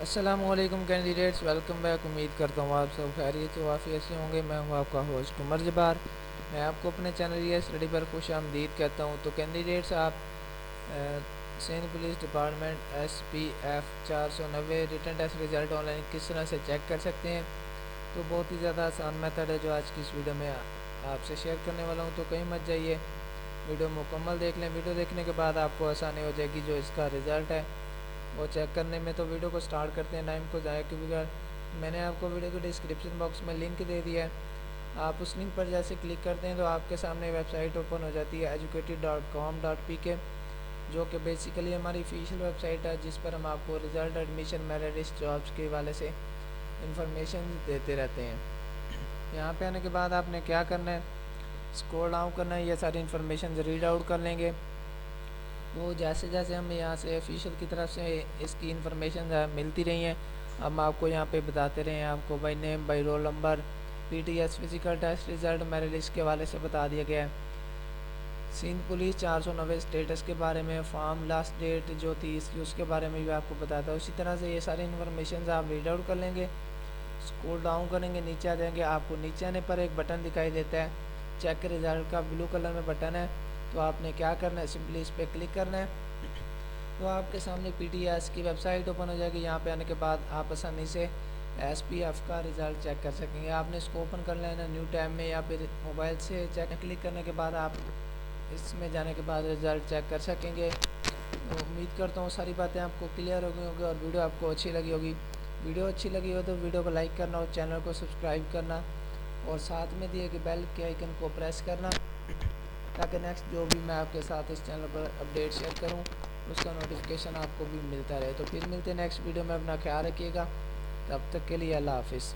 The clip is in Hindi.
अस्सलामुअलैकुम कैंडिडेट्स, वेलकम बैक। उम्मीद करता हूँ आप सब खैरियत से वाफियत से होंगे। मैं हूँ आपका होस्ट उमर जबार। मैं आपको अपने चैनल ये स्टडी पर खुश आमदीद कहता हूँ। तो कैंडिडेट्स, आप Sindh police department SPF 490 written test result online किस तरह से चेक कर सकते हैं। तो बहुत ही ज़्यादा आसान मेथड है जो आज की इस वीडियो में आपसे शेयर करने वाला हूँ। तो कहीं मत जाइए, वीडियो मुकम्मल देख लें। वीडियो देखने के बाद आपको आसानी हो जाएगी जो इसका रिज़ल्ट है वो चेक करने में। तो वीडियो को स्टार्ट करते हैं टाइम को ज़ाया के बगैर। मैंने आपको वीडियो के डिस्क्रिप्शन बॉक्स में लिंक दे दिया है। आप उस लिंक पर जैसे क्लिक करते हैं तो आपके सामने वेबसाइट ओपन हो जाती है educated.com.pk, जो कि बेसिकली हमारी ऑफिशियल वेबसाइट है जिस पर हम आपको result, admission, merit list, jobs के हवाले से इंफॉर्मेशन देते रहते हैं। यहाँ पे आने के बाद आपने क्या करना है, स्क्रॉल डाउन करना है, ये सारी इन्फॉर्मेशन रीड आउट कर लेंगे। तो जैसे जैसे हमें यहाँ से ऑफिशियल की तरफ से इसकी इन्फॉर्मेशन मिलती रही हैं, हम आपको यहाँ पे बताते रहे हैं। आपको by name, by roll number, PTS physical test result, merit list के हवाले से बता दिया गया है। सिंध पुलिस 490 स्टेटस के बारे में, फॉर्म लास्ट डेट जो थी इसकी उसके बारे में भी आपको बताता है। उसी तरह से ये सारी इन्फॉर्मेशन आप रीड आउट कर लेंगे। स्क्रॉल डाउन करेंगे, नीचे आ जाएंगे। आपको नीचे आने पर एक बटन दिखाई देता है, चेक रिज़ल्ट का ब्लू कलर में बटन है। तो आपने क्या करना है, सिंपली इस पर क्लिक करना है। तो आपके सामने PTS की वेबसाइट ओपन हो जाएगी। यहाँ पे आने के बाद आप आसानी से SPF का रिज़ल्ट चेक कर सकेंगे। आपने इसको ओपन कर लेना न्यू टैब में या फिर मोबाइल से चेक। क्लिक करने के बाद आप इसमें जाने के बाद रिज़ल्ट चेक कर सकेंगे। तो उम्मीद करता हूँ सारी बातें आपको क्लियर हो गई होगी और वीडियो आपको अच्छी लगी होगी। वीडियो अच्छी लगी हो तो वीडियो को लाइक करना और चैनल को सब्सक्राइब करना और साथ में दिए गए बेल के आइकन को प्रेस करना, ताकि नेक्स्ट जो भी मैं आपके साथ इस चैनल पर अपडेट शेयर करूं उसका नोटिफिकेशन आपको भी मिलता रहे। तो फिर मिलते हैं नेक्स्ट वीडियो में। अपना ख्याल रखिएगा, तब तक के लिए अल्लाह हाफिज़।